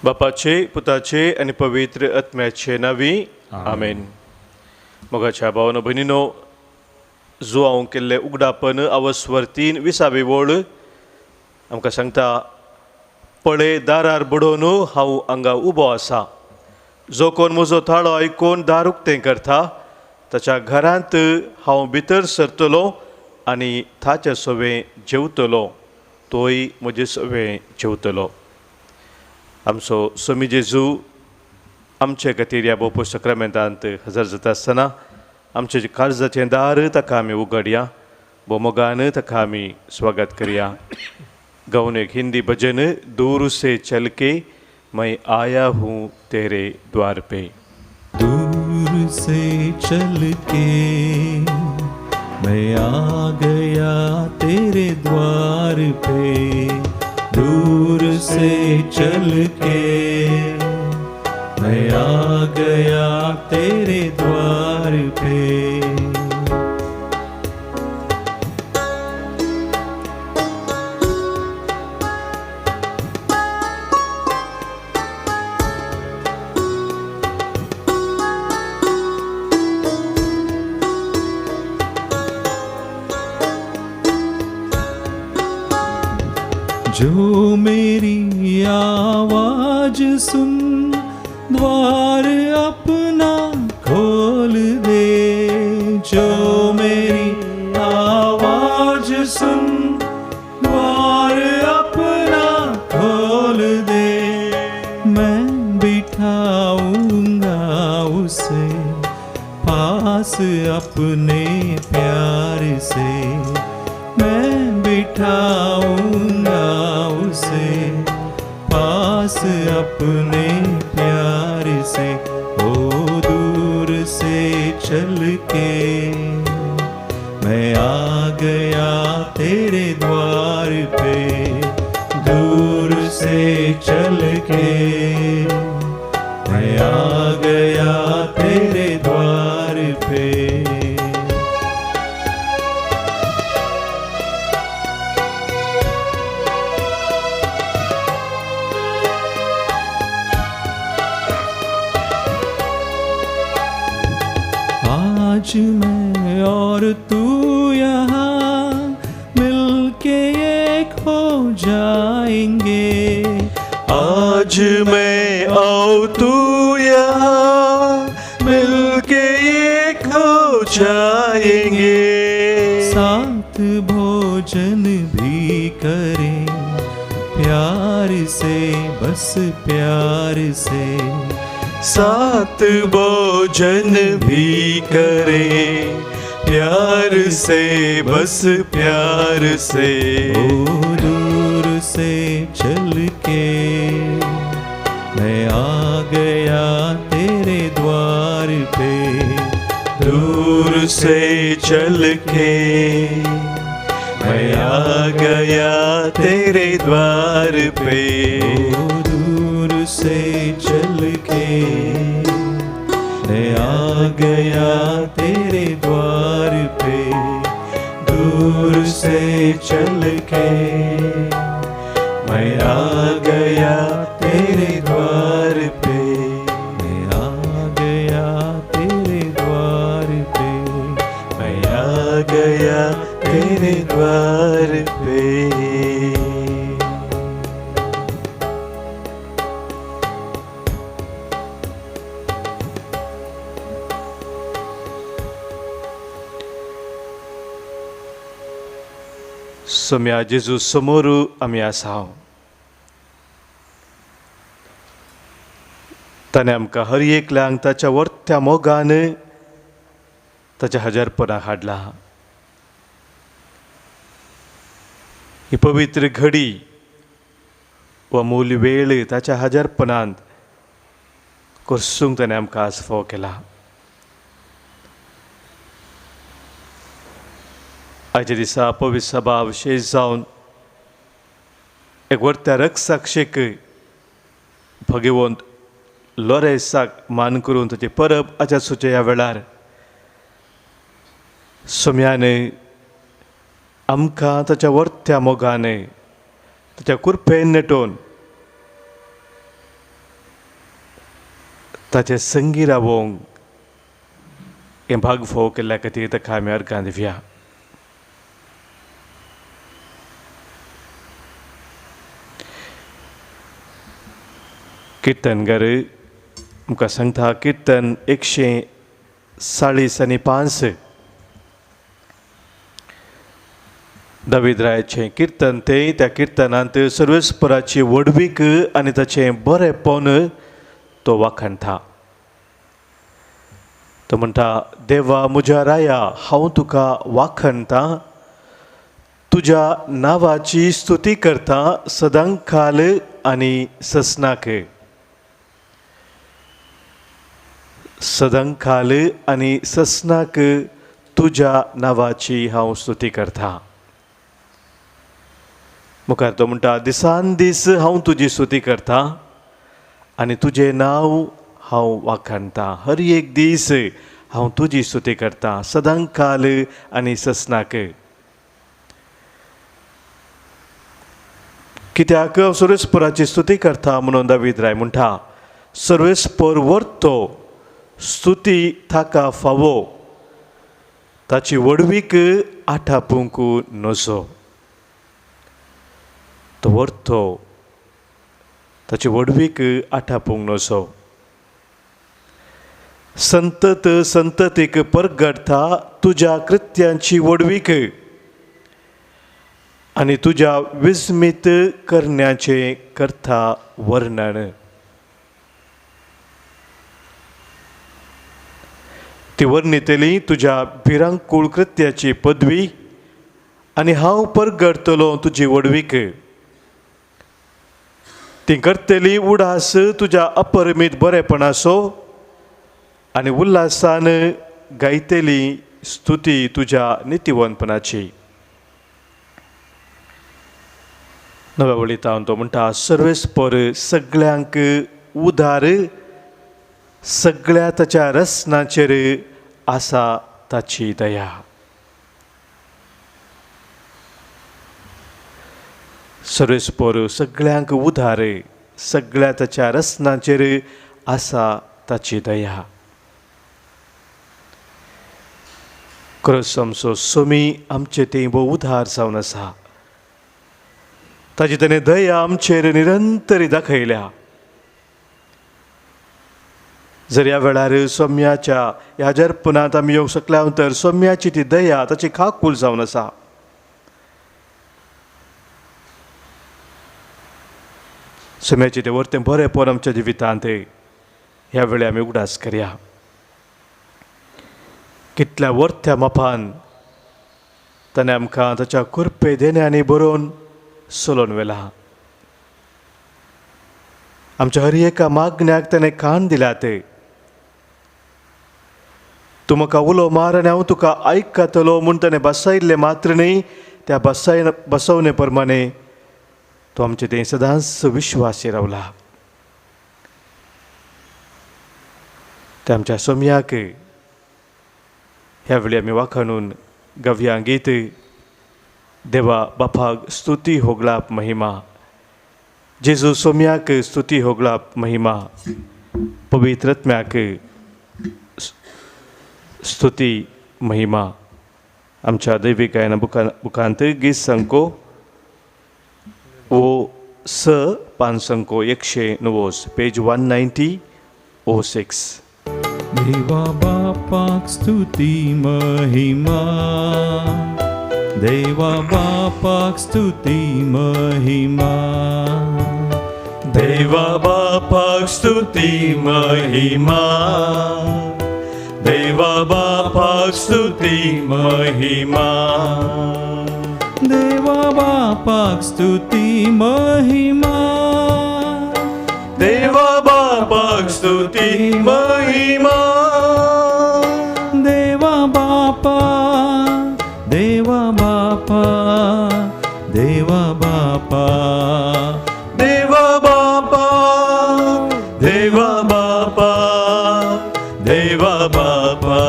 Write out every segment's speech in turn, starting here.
बापाचे, पुताचे आणि पवित्र आत्म्याचे नावी आमेन. मोगाच्या भावानो भयणीनो, जो हांव केल्ले उगडापण आवस्वर्तीन 20वी ओळ आमकां सांगता, पळय दारार बडोवन हांव हांगा उबो आसा. जो कोण म्हजो ताळो आयकून दार उक्तें करता, ताच्या घरांत हांव भितर सरतलो आनी ताचे सोबें जेवतलो, तोय म्हजे सोबें जेवतलो. आमचो स्वामी जेजू आमचे खातीर ह्या भोवपो सक्रामेंतांत हजर जाता आसतना आमचे काळजाचें दार ताका आमी उगडया, मोगान ताका आमी स्वागत करया. गावन एक हिंदी भजन, दूर से चल के मैं आया हूँ तेरे द्वार पे. दूर से चल के मैं आ गया तेरे द्वार पे, दूर से चल के मैं आ गया तेरे द्वार पे. जो मेरी आवाज सुन द्वार अपना खोल दे, जो मेरी आवाज सुन द्वार अपना खोल दे, मैं बिठाऊंगा उसे पास अपने प्यार से, मैं बिठाऊंगा उसे पास अपने प्यार से. ओ दूर से चल के मैं आ गया तेरे द्वार पे, दूर से चल के मैं आ गया तेरे द्वार पे. आज मैं और तू यहाँ मिलके एक हो जाएंगे, आज मैं और तू यहाँ मिलके एक हो जाएंगे. साथ भोजन भी करें प्यार से, बस प्यार से, साथ भोजन भी करें प्यार से, बस प्यार से. ओ दूर से चल के मैं आ गया तेरे द्वार पे, दूर से चल के मैं आ गया तेरे द्वार पे. ओ दूर से चल के मैं आ गया तेरे द्वार पे, दूर से चल के मैं आ गया तेरे द्वार पे, मैं आ गया तेरे द्वार पे, मैं आ गया तेरे द्वार पे. सोम्या जेजू समोर आमी आसा. ताणें आमकां हर एकल्यांक ताच्या वर्त्या मोगान ताच्या हजरपणाक हाडला. ही पवित्र घडी व अमूल्य वेळ ताच्या हजरपणांत करसूंक ताणें आमकां आज फोव केला. आयच्या दिसा पवित्र सभा विशेश जावन एक वर्त्या रक्षसाक्षीक भगवंत लोरेसाक मान करून ताची परब आच्या सुचे ह्या वेळार सोम्यान आमकां ताच्या वर्त्या मोगान ताच्या कुरपेन नेटोवन ताचे संगी रावोंक हें भाग फोव केल्ल्या खातीर ताका आमी अर्गां दिवया. किर्तनकार आमकां सांगता किर्तन 140 दावीद रायाचें किर्तन तें त्या किर्तनांत सर्वेस्पराची वडवीक आनी ताचें बरेंपण तो वाखाणटा. तो म्हणटा, देवा म्हज्या राया हांव तुका वाखाणटां, तुज्या नांवाची स्तुती करतां सदांकाल आनी ससनाक. सदांकाल आनी ससनाक तुज्या नांवाची हांव स्तुती करतां. मुखार तो म्हणटा, दिसान दीस हांव तुजी स्तुती करतां आनी तुजें नांव हांव वाखाणटां. हर एक दीस हांव तुजी स्तुती करतां सदांकाल आनी ससनाक. कित्याक हांव सर्वेस्पराची स्तुती करता म्हणून दावीद राय म्हणटा, सर्वेस्पर वर्तो स्तुती ताका फावो, ताची वडवीक आठापूंक नजो. तो वर्तो ताची वडवीक आठापूंक नजो. संतत संततीक परगडटा तुज्या कृत्यांची वडवीक आनी तुज्या विस्मीत करण्याचें करता वर्णन. ती वर्णितली तुज्या भिरांकूळ कृत्याची पदवी आनी हांव परगडतलों तुजी वडवीक. ती करतली उडास तुज्या अपरिमीत बरेपणाचो आनी उल्हासान गायतली स्तुती तुज्या नितीवंतपणाची. नव्या वळींत तो म्हणटा, सर्वेस्पर सगळ्यांक उदार, सगळ्या ताच्या रसनाचेर आसा ताची दया. सर्वेस्पर सगळ्यांक उदार, सगळ्या ताच्या रसनाचेर आसा ताची दया. खरोच आमचो सोमी आमचे थंय भोव उदार जावन आसा. ताची ताणें दया आमचेर निरंतर दाखयल्या. जर ह्या वेळार सोम्याच्या ह्या जर्पणांत आमी येवंक शकल्या तर सोम्याची ती दया ताची खाकूल जावन आसा. सोम्याची तें वर्तें बरेंपण आमच्या जिवितांत ह्या वेळी आमी उगडास करया. कितल्या वर्त्या मापान ताणें आमकां ताच्या कृपे देण्यांनी बरोवन सोलोवन व्हेला. आमच्या हर एका मागण्याक ताणें कान दिल्यात. तूं म्हाका उलो मार आनी हांव तुका आयकतलो म्हूण ताणें बसयल्लें मात्र न्ही, त्या बसवणे प्रमाणे तो आमचे थंय सदांच विश्वासी रावला. ते आमच्या सोम्याक ह्या वेळी आमी वाखाणून गव्या गीत देवा बापाक स्तुती होगलाप महिमा. जेजू सोम्याक स्तुती होगलाप महिमा. पवित्र आत्म्याक स्तुती महिमा. आमच्या दैवीक गायना बुकांत गीत संको स 5 संको 190 पेज 190 देवा बापाक स्तुती महिमा. देवा बापाक स्तुती महिमा. देवा बापाक स्तुती महिमा. देवा बापाक स्तुती महिमा. देवा बापाक स्तुती महिमा. देवा बापाक स्तुती महिमा. देवा बापा. देवा बापा. देवा बापा. देवा बापा. देवा बापा. देवा बापा.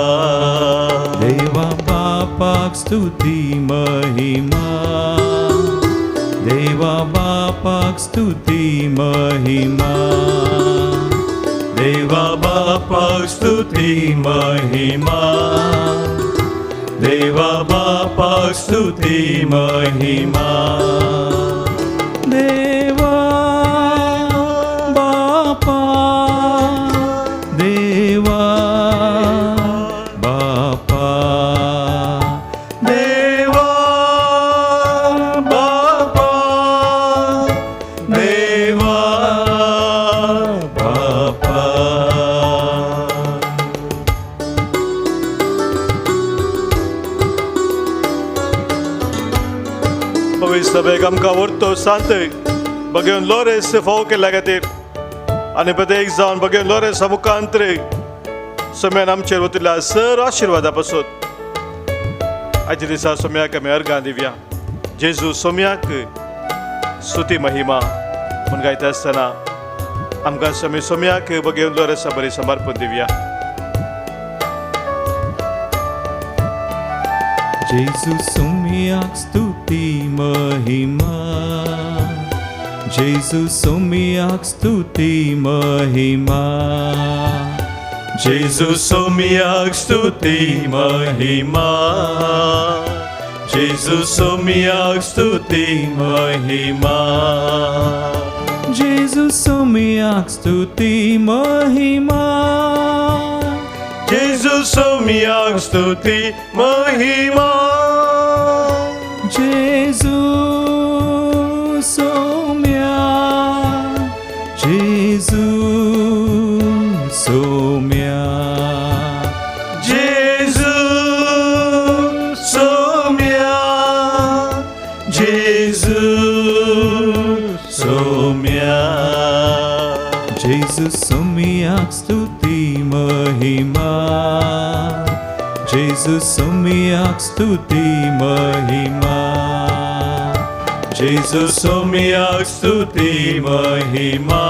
देवा बापाक स्तुती महिमा. देवा बापाक स्तुती महिमा. देवा बापा. स्तुति महिमा, देवा बापा स्तुति महिमा, देवा बापा, देवा बापा, देवा बापा, देवा बापा. पवित्र सभेक आमकां व्हरतो सांत बगेवन लोरेस फावो केल्ल्या खातीर आनी प्रत्येक जावन बगेवन लोरेसा मुखांतर सोम्यान आमचेर वतिल्ल्या सर आशिर्वादा पासून आयच्या दिसा सोम्याक आमी अर्गां दिवया. जेजू सोम्याक स्तुती महिमा म्हूण गायता आसतना आमकां आमी सोम्याक बगेवन लोरेसा बरी समर्पण दिवया. जेजू सोम्याक स्तुति महिमा, जेजू सोम्याक स्तुति महिमा, जेजू सोम्याक स्तुति महिमा, जेजू सोम्याक स्तुति महिमा, जेजू सोम्याक स्तुति महिमा, जेजू सोम्याक स्तुति महिमा, जेजू सोम्या, जेजू सोम्या, जेजू सोम्या, जेजू सोम्या, जेजू सोम्याक स्तुति महिमा, जेजू सोम्याक स्तुति महिमा, जेजू सोम्याक स्तुति महिमा,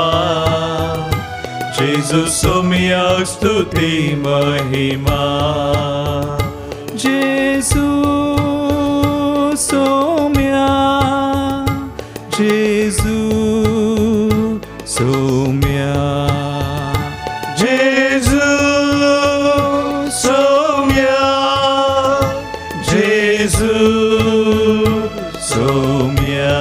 जेजू सोम्याक स्तुति महिमा, जेजू सोम्या, जेजू सोम्या, जेजू सोम्या, जेजू सोम्या.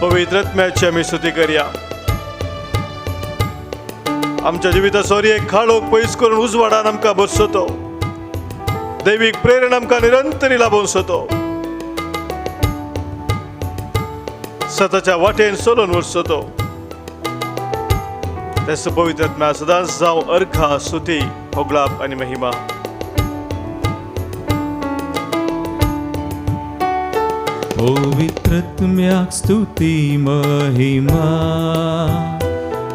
पवित्र आत्म्याची आमी स्तुती करया. आमच्या जिविताचो एक खाळोक पयस करून उजवाडान आमकां बसतो. दैवीक प्रेरण आमकां निरंतरी लाभून सोतो. सताच्या वाटेन सोलून वचतो. तेच पवित्र आत्म्या सदांच जावं अर्घा स्तुती होगलाप आनी महिमा. पवित्रत्म्याक स्तुति महिमा,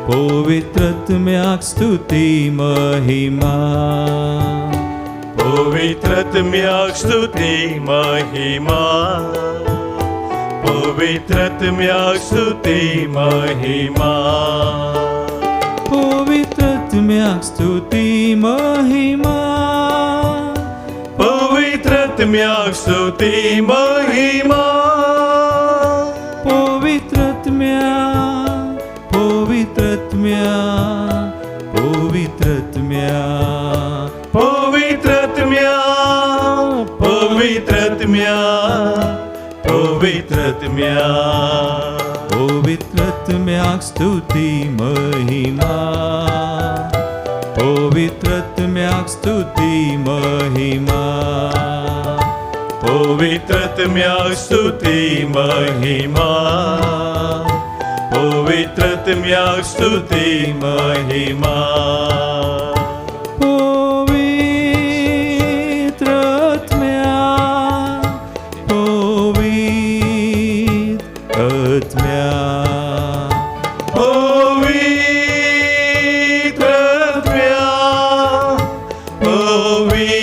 पवित्रत्म्याक स्तुति महिमा, पवित्रत्म्याक स्तुति महिमा, पवित्रत्म्याक स्तुति महिमा, पवित्रत्म्याक स्तुति महिमा, पवित्रत्म्याक स्तुति महिमा, पवित्रत्म्या, पवित्रत्म्या, पवित्रत्म्या, पवित्रत्म्या, पवित्रत्म्या, पवित्रत्म्या, पवित्रत्म्याक स्तुति महिमा, पवित्रत्म्याक स्तुति महिमा, पवित्रत्म्याक स्तुति महिमा, पवित्रत्म्याक स्तुति महिमा, पवित्रत्म्या, पवित्रत्म्या, पवित्रत्म्या, पवित्रत्म्या.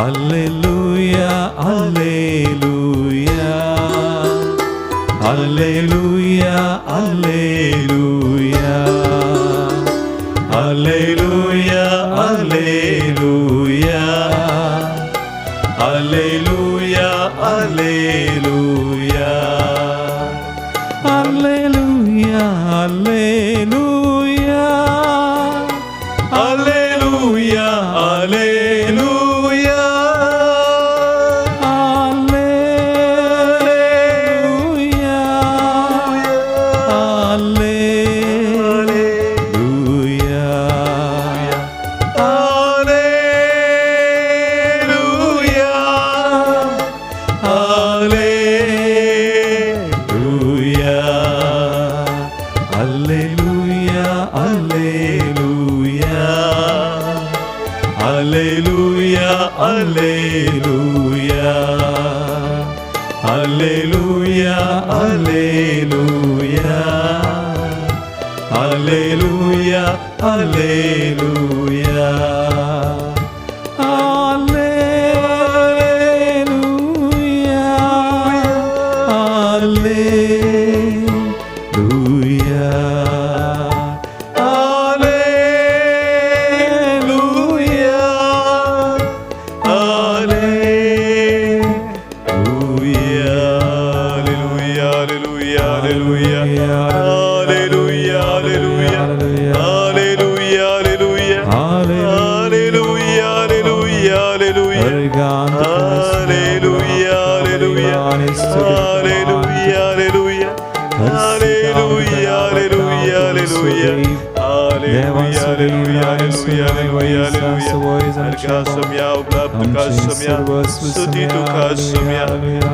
Alleluia, alleluia, alleluia, alleluia, alleluia, alleluia, Alleluia, Alleluia. Alleluia, Alleluia. Alleluia, Alleluia. Alleluia. Alleluia, Alleluia. Alleluia, Alleluia. Alleluia, Alleluia.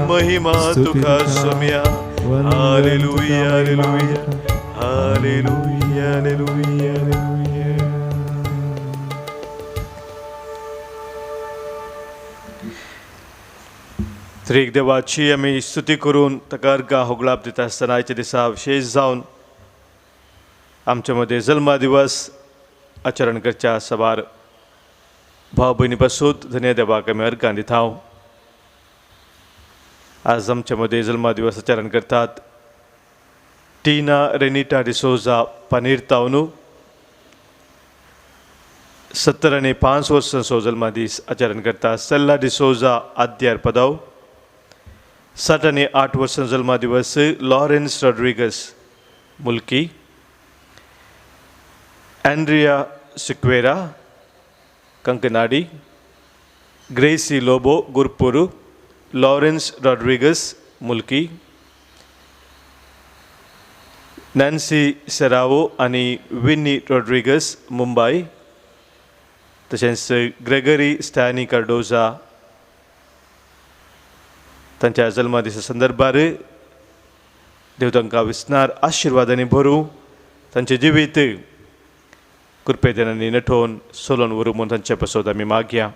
महिमा तुका सम्या. हालेलुया, हालेलुया, हालेलुया, हालेलुया, हालेलुया. त्रिक देवाची आमी स्तुती करून ताका अर्घा होगळाप दिता आसतना आयच्या दिसा विशेश जावन आमच्या मदें जल्मा दिवस आचरण करच्या सवार भाव भयणी पासून धन्य देवाक आमी अर्घां दिता. आज आमच्या मदें जल्मा दिवस आचरण करतात टीना रेनिटा डिसोजा पानीर तावनू. 70 आनी 5 वर्सांचो जल्मा दीस आचरण करता सेल्ला डिसोजा आद्यार पदाव. 60 आनी 8 वर्सांचो जल्मा दिवस लॉरेन्स रॉड्रिगस मुल्की. एंड्रिया सिक्वेरा कंकनाडी. ग्रेसी लोबो गुरपुरू. लॉरेन्स रॉड्रिगस मुल्की. नॅन्सी सेरावो आनी विनी रॉड्रिगस मुंबई. तशेंच ग्रेगरी स्टॅनी कार्डोजा तांच्या जल्मा दिसा संदर्भार देव तांकां विस्नार आशिर्वादांनी भरूं तांचें जिवीत कृपेदेनांनी नटोवन सोलोन व्हरूं म्हूण तांचे पासून आमी मागया.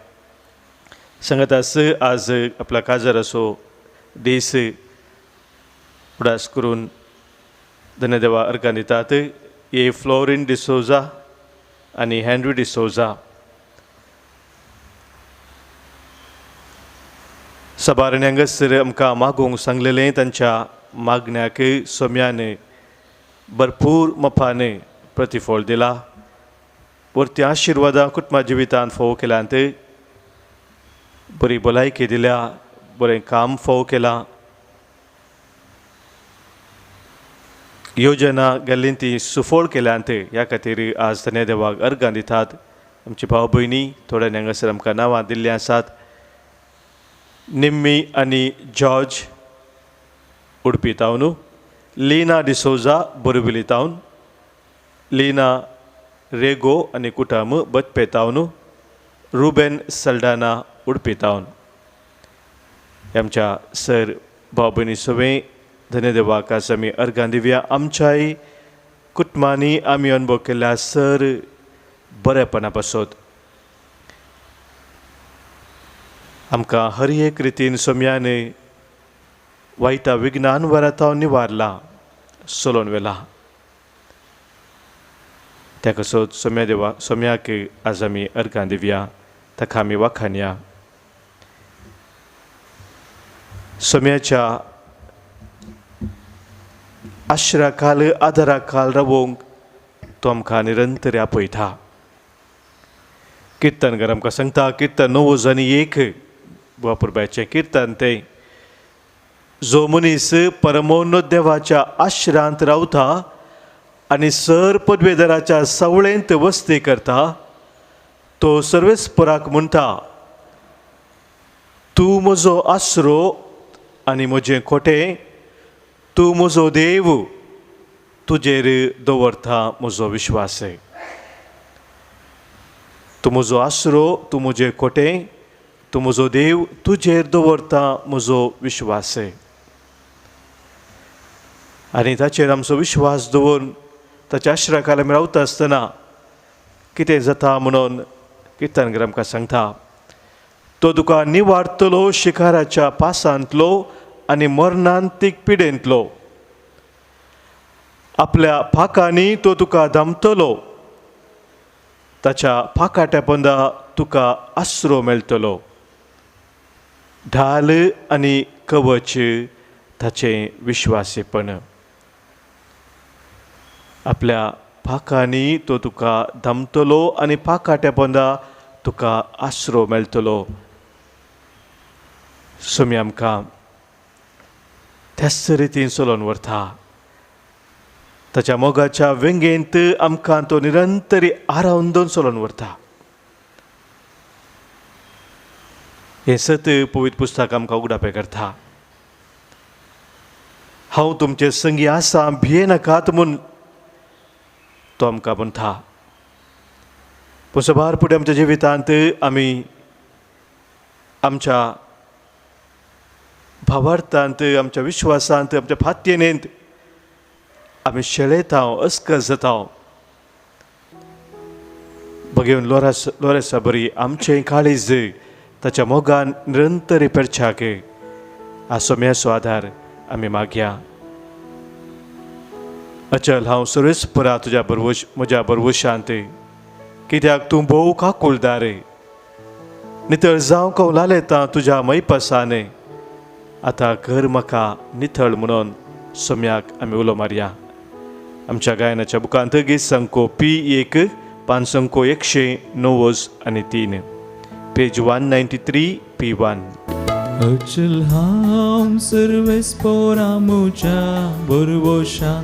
सांगतास आज आपला काजार असो दीस उडास करून धन्यदेवा अर्घां दितात. ये फ्लोरिन डिसोजा आनी हेनरी डिसोजा. सबारणी हांगासर आमकां मागोवंक सांगलेलें तांच्या मागण्याक सोम्यान भरपूर मोपान प्रतिफळ दिला. परती आशिर्वादां कुटुंबा जिवितांत फोव केल्यांत. बरी भलायकी दिल्या. बरें काम फोव केलां. योजना गेल्ली ती सुफोळ केल्यांत. ह्या खातीर आज धन्य देवाक अर्घां दितात. आमची भाव भयणी थोड्यांनी हांगासर आमकां नांवां दिल्लीं आसात. निम्मी आनी जॉर्ज उडपी तावनू. लीना डिसोजा बोरविली तावन. लीना रेगो आनी कुटाम बतपे तावनू. रुबेन सल्डाना उडपी तावन. आमच्या सर भाव भयणी सगळे धन्यदेवाक आज आमी अर्घां दिवया. आमच्याय कुटुंबांनी आमी अनुभव केल्या सर बरेपणा पासून आमकां हर एक रितीन सोम्यान वायटा विज्ञान वराताव निवारला सोलोन वेला. त्या कसोत सोम्या देवा सोम्याक आज आमी अर्घां दिवया. ताका आमी वाखाणया. सोम्याच्या आश्राकाल आदाराकाल रावोंक तो आमकां निरंतर आपयता. किर्तनकार आमकां सांगता कीर्तन 9:01 बुवापुरबायचें किर्तन तें जो मनीस परमोन्नत देवाच्या आश्रांत रावता आनी सर पदवेदराच्या सवळेंत वस्ती करता तो सर्वेस्पराक म्हणटा, तूं म्हजो आसरो आनी म्हजें खोटें, तूं म्हजो देव, तुजेर दवरता म्हजो विश्वास. तूं म्हजो आसरो, तूं म्हजें खोटें, तूं म्हजो देव, तुजेर दवरता म्हजो विश्वास. आनी ताचेर आमचो विश्वास दवरून ताच्या आश्रयाखाला आमी रावता आसतना कितें जाता म्हणून किर्तनकार आमकां सांगता. तो तुका निवारतलो शिखाराच्या पासांतलो आनी मरणांतीक पिडेंतलो. आपल्या फाकांनी तो तुका धामतलो. ताच्या फाकाट्या पोंदा तुका आसरो मेळटलो. ढाल आनी कवच ताचें विश्वासीपण. आपल्या फाकांनी तो तुका धामतलो आनी फाकाट्या पोंदा तुका आसरो मेळटलो. सोमी आमकां त्याच रितीन चलोवन व्हरता. ताच्या मोगाच्या वेंगेंत आमकां तो निरंतरी आरावन दवन चलोवन व्हरता. हें सत पवित्र पुस्तक आमकां उगडापे करता. हांव तुमचे संगी आसां, भियेनाकात म्हूण तो आमकां म्हणटा. पूण सबार फुडें आमच्या जिवितांत आमी आमच्या भावार्थांत, आमच्या विश्वासांत, आमच्या फात्येनेंत आमी शेळयता, अस्कस जाता. भगेवन लोरेसा बरी आमचें काळीज ताच्या मोगान निरंतरी पेरच्याक सोम्याचो आदार आमी मागया. अचल हांव सर्वेस्परा तुज्या म्हज्या बरवशांत, कित्याक तूं भोव काकुळदार. नितळ जावं कौलाल येता तुज्या मैपासाने. आतां कर म्हाका नितळ म्हणून सोम्याक आमी उलो मारया. आमच्या गायनाच्या बुकांत गीत संको P1 पान संको 193 पेज 193 P1. अचल हांव सर्वेस्परा म्हज्या बरवशां,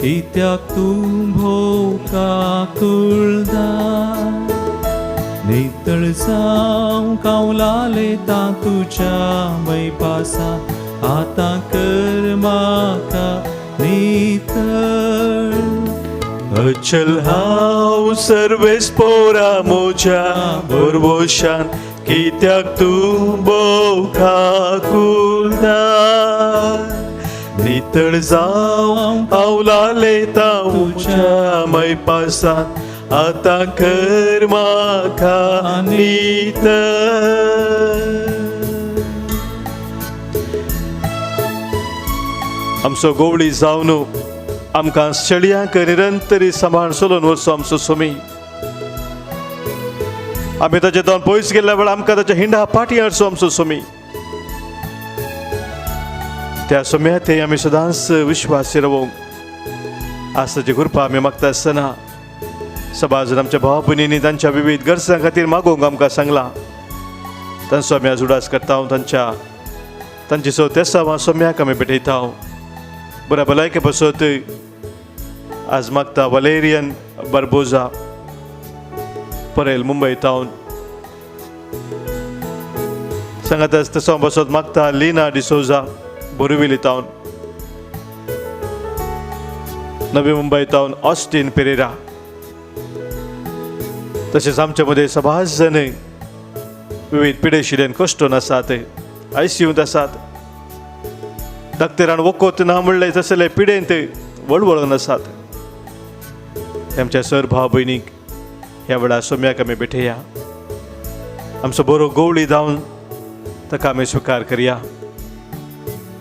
कित्याक तूं भोव काकुळदार. नितळ जावं कौलाल येता तुज्या मैपासा. आतां कर म्हाका नितळ. अचल हांव सर्वेस्परा म्हज्या बरवशान, कित्याक तूं भोव काकुळदार. नितळ जावं कौलाल येता तुज्या मैपासांत. आतां कर म्हाका नितळ. आमचो गोवळी जावन आमकां शेळयांक निरंतरी सांबाळ चलोवन वचो आमचो सोमी. आमी ताचे तोंड पयस गेल्या वेळार आमकां ताच्या हिंडा पाटी हाडचो आमचो सोमी. त्या सोम्या थंय आमी सदांच विश्वासी रावूंक आसाची कृपा आमी मागता आसतना सबाजून आमच्या भावा भयणींनी तांच्या विविध गरजां खातीर मागोवंक आमकां सांगलां. तांचो आमी आज उडास करता. तांची तेसांवां सोम्याक आमी भेटयता. बऱ्या भलायके बसत आज मागता वलेरियन बार्बोजा परेल मुंबय टावन. सांगात तेसां बसत मागता लिना डिसोजा बोरिविली टावन, नवी मुंबय टावन ऑस्टीन पेरेरा. तशेंच आमचे मदें सबाज जण विविध पिडेशिरेन कश्टून आसात, ICUंत आसात. डाक्टरान वखद ना म्हणलें तसले पिडेंत वळवळून आसात. आमच्या सर भाव भयणीक ह्या वेळार सोम्याक आमी भेटया. आमचो बरो गोवळी जावन ताका आमी स्विकार करया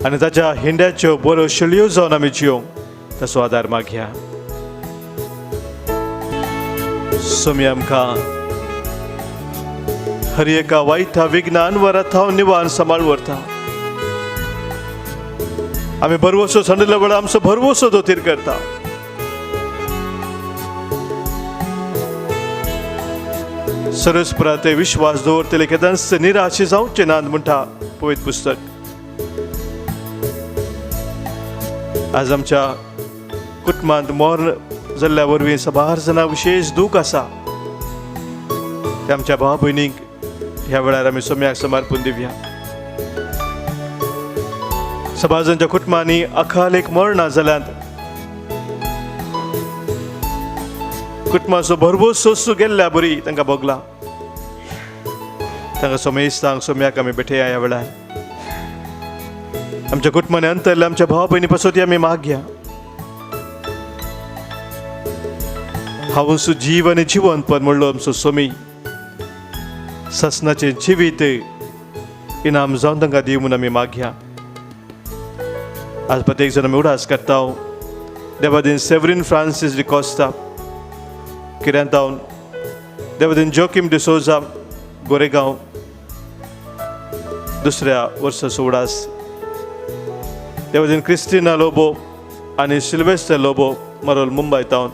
आनी ताच्या हिंड्याच्यो बऱ्यो शेळयो जावन आमी जियोंक ताचो आदार मागया. सोमी आमकां हर एका वायटा विघ्नान वा रथावन निवान सांबाळ व्हरता. आमी भरवसो सांडिल्ल्या वेळार आमचो भरवसो दोतोर करता. सरस्पराते विश्वास दवरतले केदांस निराशे जावचे नात म्हणटा पवित्र पुस्तक. आज आमच्या कुटुंबांत मरण जाल्ल्या वरवीं सबार जाणां विशेष दूख आसा. ते आमच्या भाव भयणीक ह्या वेळार आमी सोम्याक समर्पून दिवया. सबाजांच्या कुटुंबांनी अकाल एक मरणा जाल्यात कुटुंबाचो भरभोस सोसू गेल्ल्या बरी तांकां भोगला. तांकां सोमेस्तांक सोम्याक आमी भेटया ह्या वेळार. आमच्या कुटुंबांनी अंतरल्या आमच्या भाव भयणी पासत आमी मागया. हांव जीव आनी जिवंतपण म्हणलो आमचो सोमी ससनाचें जिवीत इनाम जावन तांकां दिव म्हणून आमी मागया. आज प्रत्येक जण आमी उडास करता. देवादीन सेवरीन फ्रांसीस डिकॉस्टा किऱ्यांतावन, देवादीन जोकीम डिसोजा गोरेगांव दुसऱ्या वर्साचो उडास, देवादीन क्रिस्टिना लोबो आनी सिल्वेस्टर लोबो मरोल मुंबय टावन.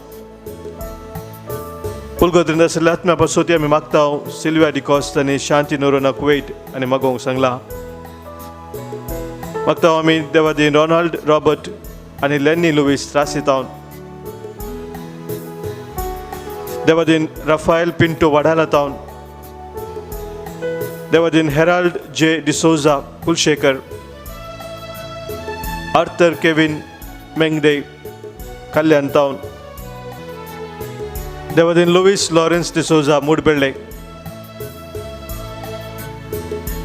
पुलगोत्रींत आशिल्ल्या आत्म्या पासत आमी मागता. सिल्विया डिकॉस्ट आनी शांती नोरोना कुवेट आनी मागोवंक सांगला. मागता आमी देवादीन रोनाल्ड रॉबर्ट आनी लेनी लुईस त्रासी टावन, देवादीन राफाएल पिंटो वाडाला टावन, देवादीन हेराल्ड जे डिसोजा कुलशेखर, आर्थर केविन मेंगडे कल्याण टावन, देवादीन लुईस लॉरेन्स डिसोजा मुडबेळे.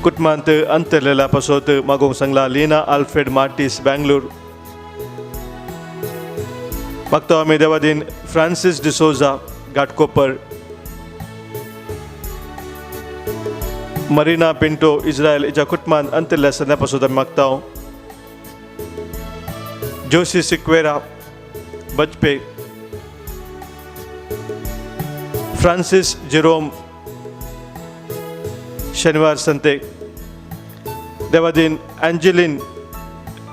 कुटुंबांत अंतरलेल्या पासत मागोवंक सांगला. लिना आल्फ्रेड मार्टिस बेंगलोर. मागता आमी देवादीन फ्रांसीस डिसोजा घाटकोपर, मरिना पिंटो इस्रायल हेच्या कुटुंबांत अंतरल्या सद्या पासत आमी मागता. जोशी सिक्वेरा बजपे, फ्रांसीस जेरोम शनिवार संते, देवादीन एंजेलिन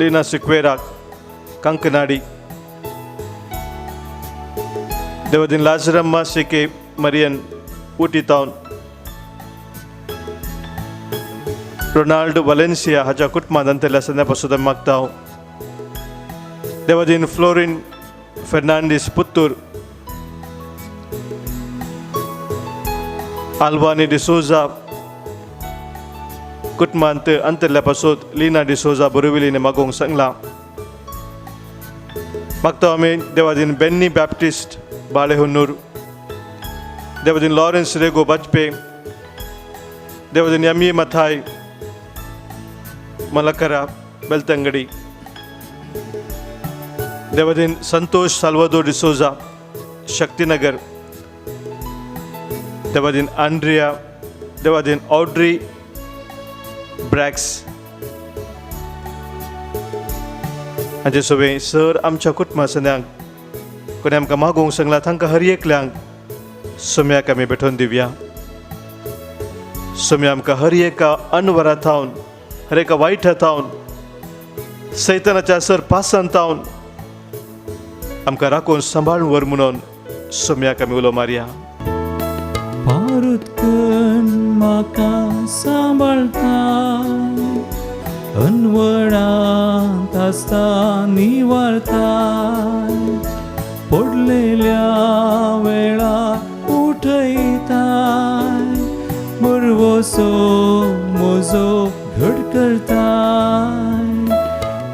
लिना सिक्वेरा कंकनाडी, देवादीन लाजरम्मा सिके मरियन उटी टावन, रोनाल्ड वालेन्सिया हाच्या कुटुंबांत अंतरल्या सद्या पासत आमी मागता. देवादीन फ्लोरिन फेर्नांडीस पुत्तूर, आल्वानी डिसोजा कुटुंबांत अंतरल्या पासत लिना डिसोजा बोरिविलीने मागोवंक सांगला. मागता आमी Devadin Benny Baptist बाळेहोन्नूर, Devadin Lawrence रेगो बाजपे, देवादीन यमी मथाय मलकरा बेलतंगडी, देवादीन संतोष साल्वादोर डिसोजा शक्तिनगर, देवादीन आंड्रिया, देवादीन ऑड्री ब्रॅक्स हाचे सगळे सर आमच्या कुटुंबा सद्यांक कोणी आमकां मागोवंक सांगला तांकां हर एकल्यांक सोम्याक आमी भेटोवन दिवया. सोम्या आमकां हर एका अनवरां थावन, हर एका वायट थावन, सैतानाच्या सर पासान थावन आमकां राखून सांबाळून व्हर म्हणून सोम्याक आमी उलो मारया. पारुतकन म्हाका सांबाळटा, अनवळांत आसता निवारता, पडलेल्या वेळार उठयता, बरवसो म्हजो घट करता.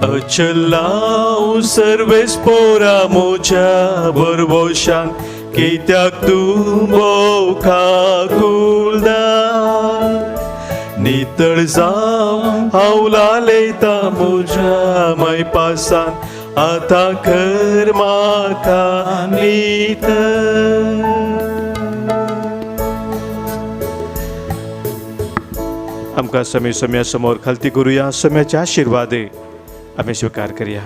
अचलां सर्वेस पोरा मोच्या बरवशान कित्याक तूं भोवका कुलदा. नितळ जावं हांव लालयता म्हज्या मैपासान, आतां कर म्हाका नितळ. आमकां सोम्या समोर खालती करुया. सोम्याचे आशिर्वाद आमी स्वीकार करया.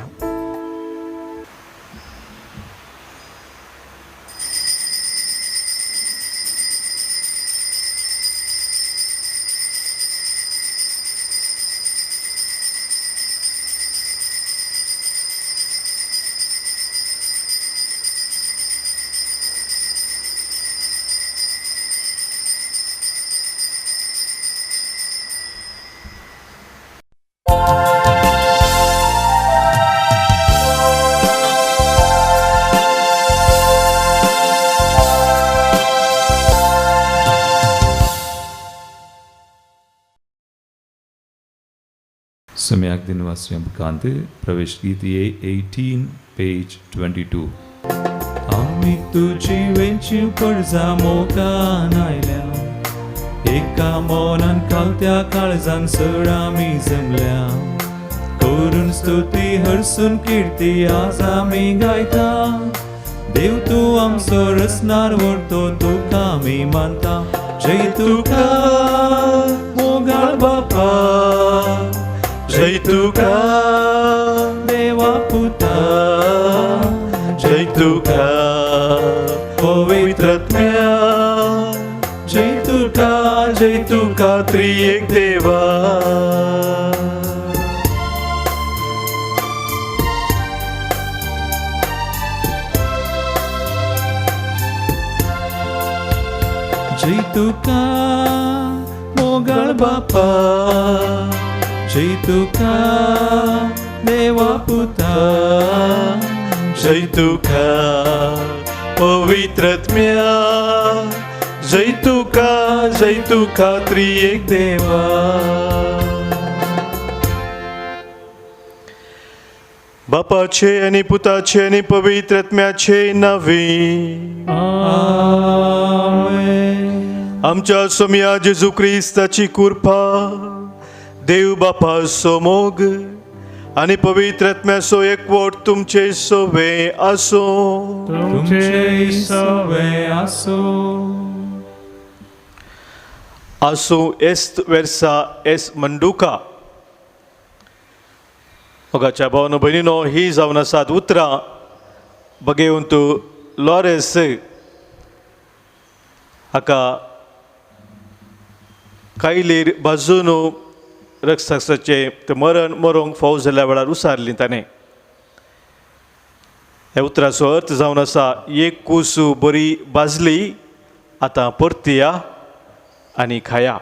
सम्यक दिनवासियों कांत प्रवेश गीतिये 18 पेज 22 आम्ही तुझी वेंची पडजा मोगान आयल्या एका मौनान कालत्या काळजान सड आमी जमल्या करून स्तुती हरसून कीर्ती आज आमी गायता देव तू आमचो रचणार व्हरतो तुका आमी मानता जय तुका मोगाळ बापा जय तुका देवा पुता जय तुका पवित्रात्म्या जय तुका त्रिएक देवा जय तुका मोगाळ बापा जय तुका देवा पुता जय तुका पवित्रात्म्या जय तुका त्रिएक देवा बापाचे आणि पुताचे आणि पवित्रात्म्याचे नावे आमेन आमच्या सोम्या जेजू ख्रिस्ताची कृपा देव बापाचो मोग आणि पवित्रात्म्याचो एकवट तुमचे सोवे आसो तुमचे सवे आसो एस्त वेर्सा एस मंडुका मोगाच्या भावनो भयणीनो ही जावन आसात उतरां बगेवंत लॉरेस हाका कायलीर बाजून रक्तसाक्षाचे ते मरण मरोंक फावो जाल्ल्या वेळार उसारली ताणें ह्या उतराचो अर्थ जावन आसा एक कूस बरी भाजली आतां परतिया आनी खाया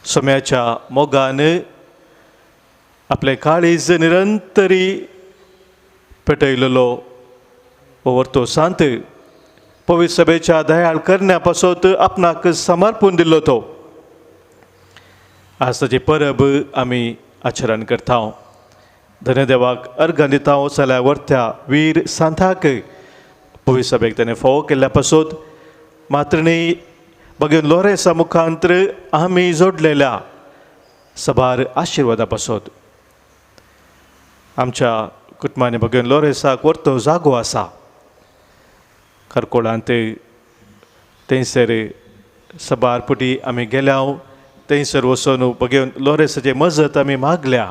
सोम्याच्या मोगान आपले काळीज निरंतरी पेटयलेलो वर्तो सांत पवित्र सभेच्या दयाळ करण्या पासत आपणाक समर्पून दिल्लो तो आज ताची परब आमी आचरण करता धन्य देवाक अर्घां दिता जाल्यार वर्त्या वीर सांताक पवित्र सभेक ताणें फोव केल्ल्या पासत मात्रिणी भगिन लोरेसा मुखांतर आमी जोडलेल्या सभार आशिर्वादा पासत आमच्या कुटुंबांनी भगिन लोरेसाक व्हरतो जागो आसा करकोळांत थंयसर सभार पुटी आमी गेल्या थंयसर वचून भगिन लोरेसाचे मजत आमी मागल्या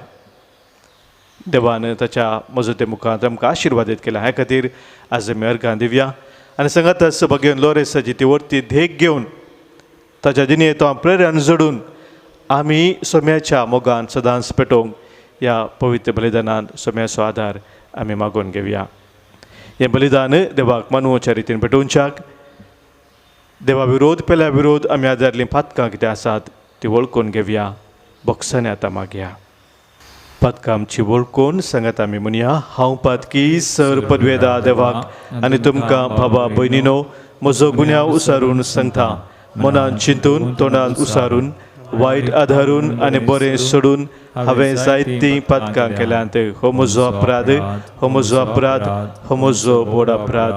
देवान ताच्या मजते मुखांत आमकां आशिर्वादीत केला ह्या खातीर आज आमी अर्घां दिवया आनी सांगातच भगिन लोरेसाची ती व्हरती देख घेवन ताच्या जिणेंत प्रेरण जोडून आमी सोम्याच्या मोगान सदांच पेटोवंक ह्या पवित्र बलिदानान सोम्याचो आदार आमी मागून घेवया हें बलिदान देवाक मानवच्या रितीन पेटोवच्याक देवा विरोध पेल्या विरोध आमी आदारलीं पातकां कितें आसात ती वळखून घेवया बोक्सांनी आतां मागया पातकां आमची वळखून सांगात आमी म्हणया हांव पातकी सर पदवेदा देवाक आनी तुमकां भावा भयणीनो म्हजो गुन्यांव उसारून सांगता मनान चिंतून तोंडान उसारून वायट आधारून आनी बरें सोडून हांवें जायतीं पातकां केल्यांत हो म्हजो अपराध हो म्हजो अपराध हो म्हजो व्हड अपराध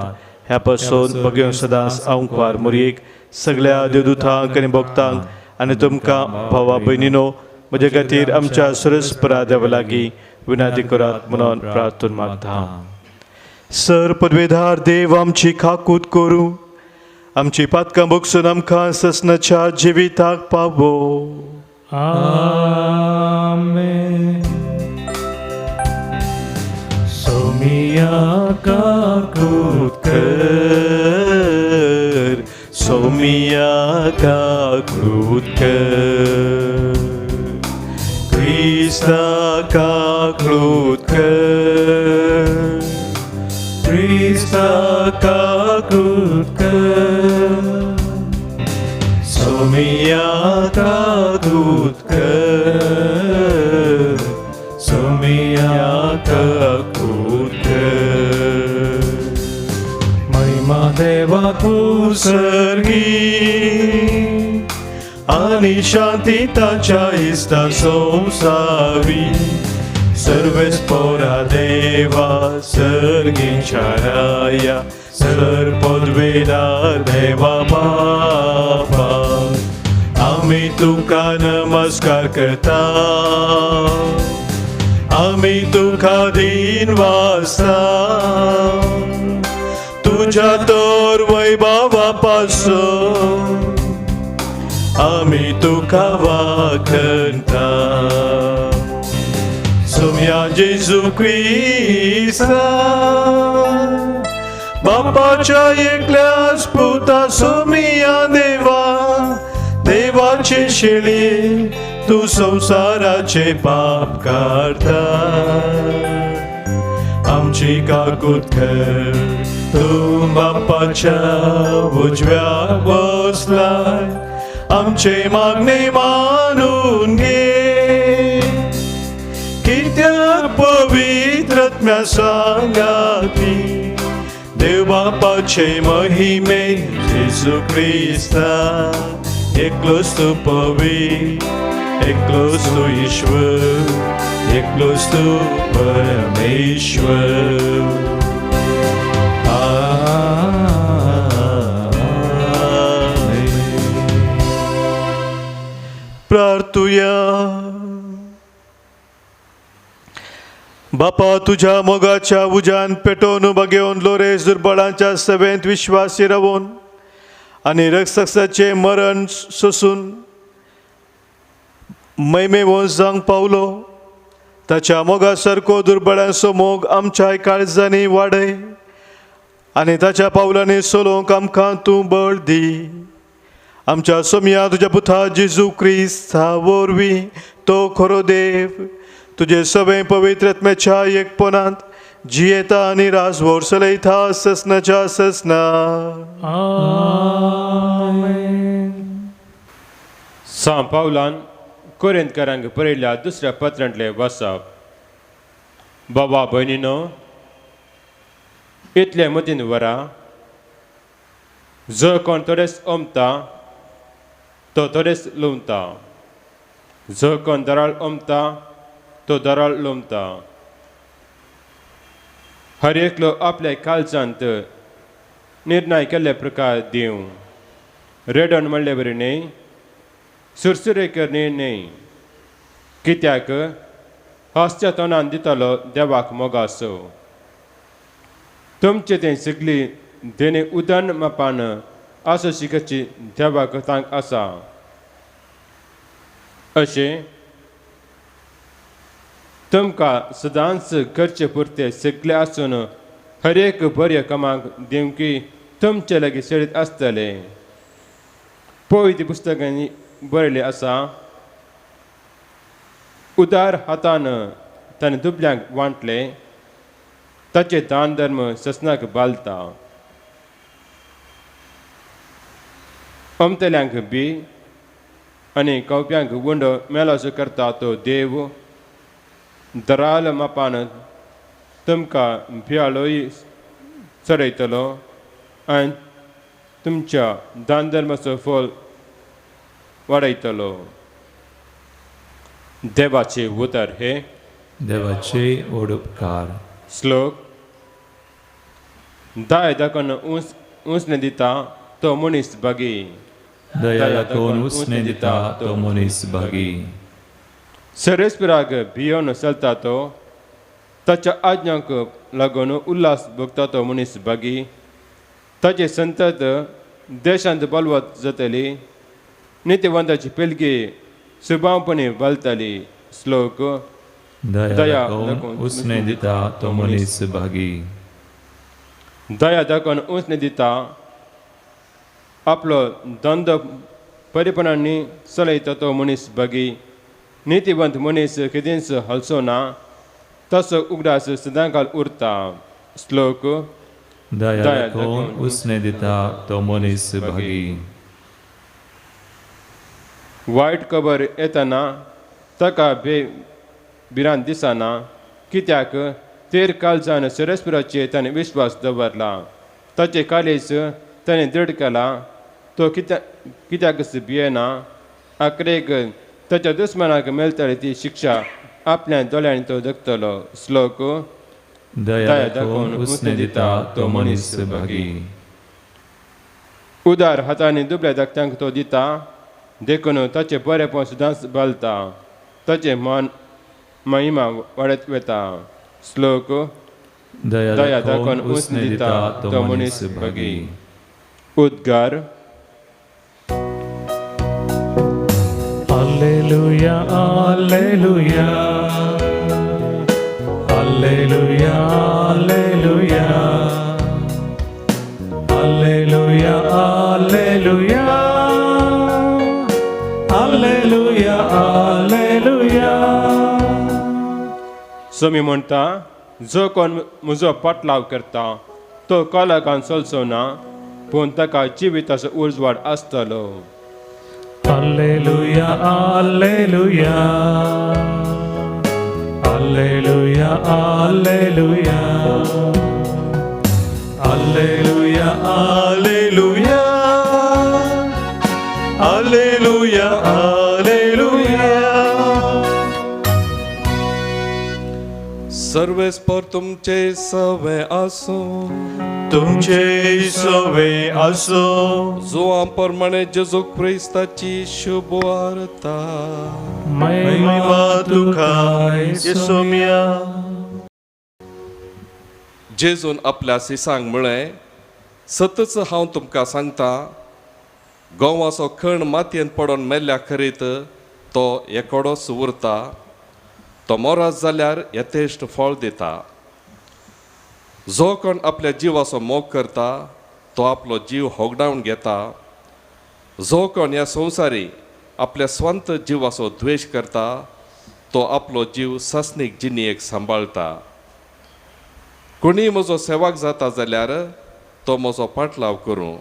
ह्या पासून भगिन सदांच आंवकार मोरयेक सगळ्या देवदूतांक आनी भक्तांक आनी तुमकां भावा भयणीनो म्हजे खातीर आमच्या सुरस्परा देवा लागीं विनंती करात म्हणून प्रार्थना मागता सर पदवेदार देव आमची खाकूत करूं आमची पातकां भोगसून आमकां ससनाच्या जिविताक पावो आमेन सोमिया काकूत कर सोमिया काकूत कर क्रिस्ता काकूत कर क्रिस्ता काकूत कर सोमिया काकूत कर सोमिया काकूत कर महिमा देवा सर्गी आणि शांती ताच्या इस्ता सोसावी सर्वेस पोरा देवा सर्गीच्या राया सर्पद्वेदार देवा बापा आम्ही तुका नमस्कार करता आम्ही तुका दिन वाचता तुझ्या तोर वैभवापासून आम्ही तुका वाखणता सोम्या जेजू ख्रिस्ता बापाच्या एकल्याच पुता सोमिया देवा देवाचे शेळी तू संसाराचे पाप काढता आमची काकूत कर तू बापाच्या उजव्या बसलाय आमचे मागणे मानून घे कित्याक पवित्र आत्म्या सांगाती देव बापाचे महिमे जेजू ख्रिस्ता एकलोच तू पवित्र एकलोच तू ईश्वर एकलोच तू परमेश्वर प्रार्थूया बापा तुझ्या मोगाच्या उजान पेटोवन बगेवन लोरेस दुर्बळांच्या सवेंत विश्वासी रावून आणि रक्तसाचे मरण सोसून मैमे वंसांक पावलो ताच्या मोगा सारको दुर्बळांचो मोग आमच्या काळजांनी वाडय आणि ताच्या पावलांनी सोलोवंक आमकां तूं बळ दी आमच्या सोम्या तुझ्या पुता जेजू ख्रिस्ता वरवीं तो खरो देव तुझे सगळे पवित्र आत्म्याच्या एकपणांत जियेता आनी राजवट चलयता ससनाच्या ससना सांत पावलान कोरिंथकारांक बरयल्ल्या दुसऱ्या पत्रांतले वचप बाबा भयणीनो इतले मतीन वरा जो कोण थोडेच ओमता तो थोडेच लोमता जो कोण दराळ ओमता तो दराळ लोमता हर एकलो आपल्या काळजांत निर्णय केल्ले प्रकार दिवं रेडोन म्हणले बरें न्ही सुरसुरेकर न्ही कित्याक हास्य तोंडान दितलो देवाक मोगासो तुमचे तें सगळी देणे उदन मापान आसो शिकची देवाक तांक आसा अशें तुमकां सदांच करचे पुरते सगळे आसून हर एक बऱ्या कामाक दिवंकी तुमचे लागीं सेडीत आसतले पवित्र पुस्तकांनी बरयले आसा उदार हातान ताणें दुबल्यांक वांटले ताचे दान धर्म ससनाक बालता अमतेल्यांक बी आनी कवप्यांक वंडो मेलासो करता तो देव दराल मापान तुमकां भियाळोय चडयतलो आनी तुमच्या दान धर्माचो फळ वाडयतलो देवाचे उतर हे देवाचे ओडपकार श्लोक दाय दाखोवन उसने दिता तो मनीस बागी दया दाखोवन उसने दिता तो मनीस भागी सरेस्पराक भियोन चलता तो ताच्या आज्ञांक लागून उल्हास भोगता तो मनीस बागी ताचे संतत देशांत बलवत जातली नित्यवंताची पिळगी सुभावपणे बालतली श्लोक दया दाखोवन उसने दिता तो मनीस भागी दया दाखोवन उसने दिता आपलो धंदो परिपणांनी चलयता तो मनीस बागी नितीवंत मनीस केदींच हलसो ना तसो उगडास सदांकाल उरता श्लोक दया दाखोवन उसने दिता तो मनीस भागी वायट खबर येतना ताका भिरांत दिसना कित्याक तेर काळजान सरस्पुराचेर ताणें विश्वास दवरला ताचे कालेज ताणें दृढ केला तो कित्याक भियेना आखरेक ताच्या दुस्मनाक मेळटली ती शिक्षा आपल्या दोळ्यांनी तो जगतलो. श्लोक दया दाखोवन उसने दिता तो मनीस भागी. उदार हातांनी दुबळ्या धाकट्यांक तो दिता, देखून ताचे बरेपण सदांच बालता, ताचे मन महिमा वाडत वता. श्लोक दया दाखोवन उसने दिता तो मनीस भागी. उद्गार Alleluia, Alleluia. Alleluia, Alleluia. Alleluia, Alleluia. Alleluia, Alleluia. Somi म्हणटा, जो कोण म्हजो पाटलाव करता तो कलाकान चलचो ना, पूण ताका जिविताचो उजवाड आसतलो. Alleluia, Alleluia. Alleluia, Alleluia. Alleluia, Alleluia. Alleluia. Alleluia. सर्वेस्पर तुमचे सवे असो, तुमचे सवे असो. जोआंप्रमाणे जेजू ख्रिस्ताची शुभ वार्ता. महिमा तुका येसोम्या. जेजून आपल्या सिसांक म्हळें, सतच हांव तुमकां सांगता, गोवाचो खण मातयेन पडोन मेल्ल्या खरीत तो एकोडोच उरता, तो मोरास जाल्यार यथेश्ट फळ दिता. जो कोण आपल्या जिवाचो मोग करता तो आपलो जीव होगडावन घेता. जो कोण ह्या संवसारी आपल्या स्वंत जिवाचो द्वेश करता तो आपलो जीव सस्नीक जिणेक सांबाळटा. कोणी म्हजो सेवाक जाता जाल्यार तो म्हजो पाटलाव करूं.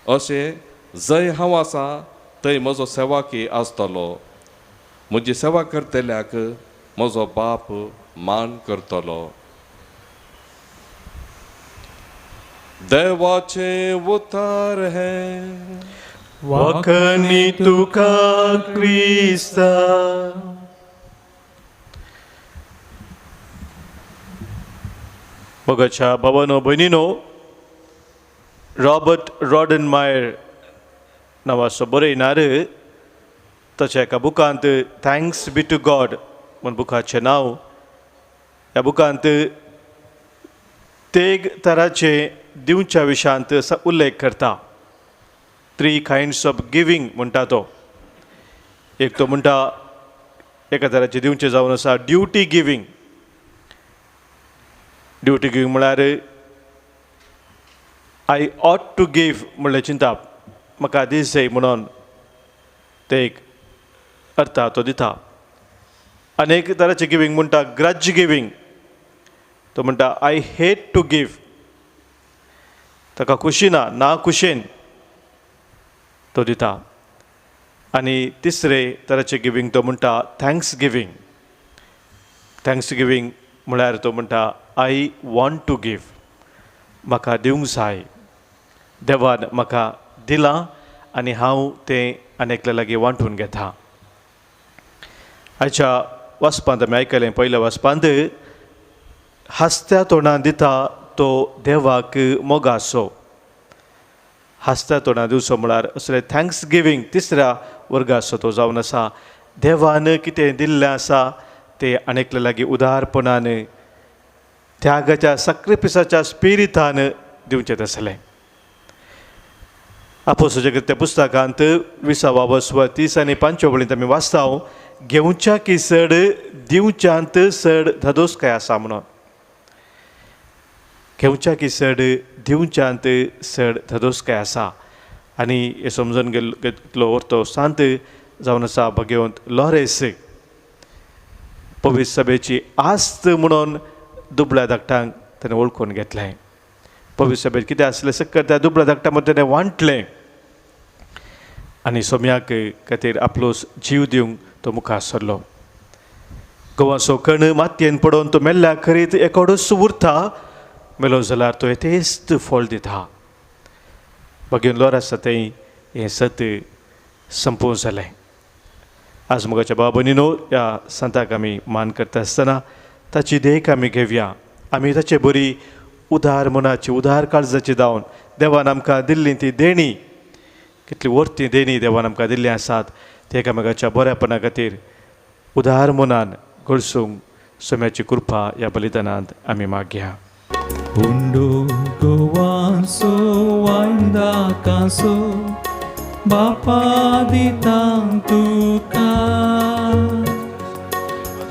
अशें जंय हांव आसा थंय म्हजो सेवाकी आसतलो. म्हजी सेवा करतल्याक म्हजो बाप मान करतलो. देवाचे उतार है वखणी तुका क्रिस्ता. मोगाच्या भावानो भयणीनो, रॉबर्ट रॉडनमायर नांवाचो बरयणार ताच्या एका बुकांत थँक्स बी टू गॉड म्हण बुकाचें नांव. ह्या बुकांत तेग तराचे दिवच्या विशयांत उल्लेख करता. 3 kinds ऑफ गिवींग म्हणटा तो. एक तो म्हणटा एका तराचे दिवचें जावन आसा ड्युटी गिवींग. ड्युटी गिवींग म्हळ्यार आय ऑट टू गिव म्हणलें चिंताप, म्हाका दीस जाय म्हणून ते एक अर्थ तो दिता. आनीक तराचे गिवींग म्हणटा ग्रज गिवींग. तो म्हणटा आय हेट टू गिव, ताका खुशी ना खुशेन तो दिता. आनी तिसरे तराचे गिवींग तो म्हणटा थँक्स गिवींग. थँक्स गिवींग म्हळ्यार तो म्हणटा आय वॉन्ट टू गिव, म्हाका दिवंक जाय, देवान म्हाका दिलां आनी हांव तें आनेकल्या लागीं वांटून घेता. आयच्या वाचपांत आमी आयकलें, पयल्या वाचपांत हस्त्या तोंडान दिता तो देवाक मोगासो. हस्त्या तोंडान दिवचो म्हळ्यार असलें थँक्स गिवींग तिसऱ्या वर्गाचो तो जावन आसा. देवान कितें दिल्लें आसा तें आनेकल्या लागीं उदारपणान त्यागाच्या सॅक्रिफिसाच्या स्पिरितान दिवचें आसलें. आपोस्तलांच्या कृत्या पुस्तकांत 20वा वसव 30 आनी 45 आमी वाचता, घेवच्या की चड दिवच्यांत चड धदोसकाय आसा म्हणून. घेवच्या की चड दिवच्यांत चड धदोसकाय आसा. आनी हे समजून घेतलो तो सांत जावन आसा भगवंत लॉरेस. पवित्र सभेची आस्त म्हणून दुबळ्या धाकट्यांक ताणें वळखून घेतलें. पवित्र सभेत कितें आसलें सक्कर त्या दुबळ्या धाकट्या मदें ताणें वांटलें आनी सोम्याक खातीर आपलो जीव दिवंक तो मुखार सरलो. गोवाचो कण मातयेन पडोवन तो मेल्ल्या खरीत एकोडोच उरता, मेलो जाल्यार तो येतेस्त फळ दिता. भगवंत लॉरेस आसा तें हें सत संपून जालें. आज मोगाच्या भाव भयणीनो, ह्या संताक आमी मान करता आसतना ताची देख आमी घेवया. आमी ताचे बरी उदार मनाची, उदार काळजाची जावन देवान आमकां दिल्ली ती देणी, कितली वर्ती देणी देवान आमकां दिल्ली आसात, ते एकामेकाच्या बऱ्यापणा खातीर उदार मनान घडसूंक सोम्याची कृपा ह्या बलिदानांत आमी मागया. Undo gowanso wanda kanso Bapa ditang tuka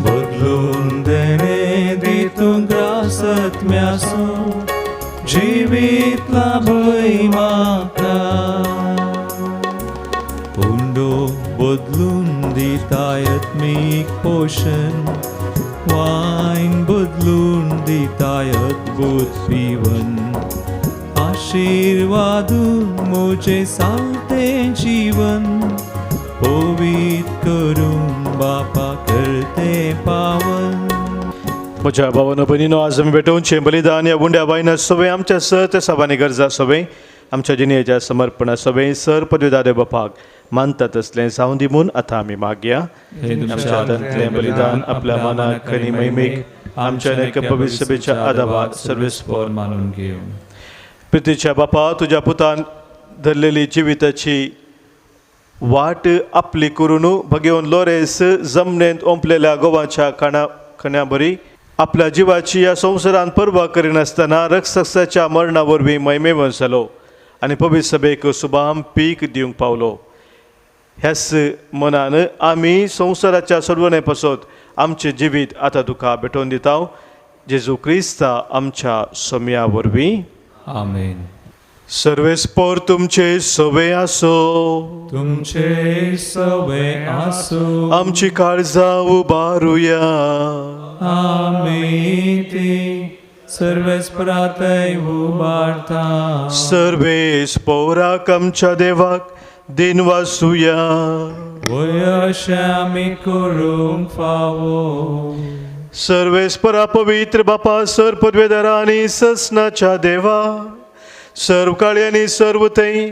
Bodlun dene ditong grasat miaso Jivit labay maka Undo bodlun ditayat mik potion Wine बदलून दिताय अद्भुत पिवन आशीर्वादून मोजे सालते जीवन पवित करून बापा करते पावन. म्हज्या भावानो भयणीनो, आज आमी भेटोवचें बलिदान ह्या उंड्या बायना सगळें आमच्या सत सभानी गरजा सगळें आमच्या जिणेच्या समर्पणा सगळें सर पदवीदार बापाक मानतात असलें जावं दी म्हूण आतां आमी मागया. आमच्या हातांतलें बलिदान आपल्या मनाक खरी मैमीक आमच्या अनेक पवित्र सभेच्या आदारात सर्वेस्पर मानून घेऊ. प्रितीच्या बापा, तुज्या पुतान धरलेली जिविताची वाट आपली करून भगेवन लोरेस जमनेंत ओंपलेल्या गोवाच्या खण्या बरी आपल्या जिवाची ह्या संवसारांत पर्वा करिनासतना रक्तसाक्षाच्या मरणा वरवीं मैमेवन जालो आनी पवित्र सभेक सुबाम पीक दिवंक पावलो. ह्याच मनान आमी संवसाराच्या सोडवणे पासत आमचें जिवीत आतां तुका भेटोवन दिता. जेजू क्रिस्ता आमच्या सोम्या वरवीं. आमेन. सर्वेस्पर तुमचे सवे आसो. तुमचे सवे आसो. आमची काळजां उबारुया. आमी ती सर्वेस्परातय उबारता. सर्वेस्पराक आमच्या देवाक दिन वासुया. वयशें आमी करूंक फावो. सर्वेस्परा पवित्र बापा, सर पदवेदारा आनी ससनाच्या देवा, सर्व काळी आनी सर्व थंय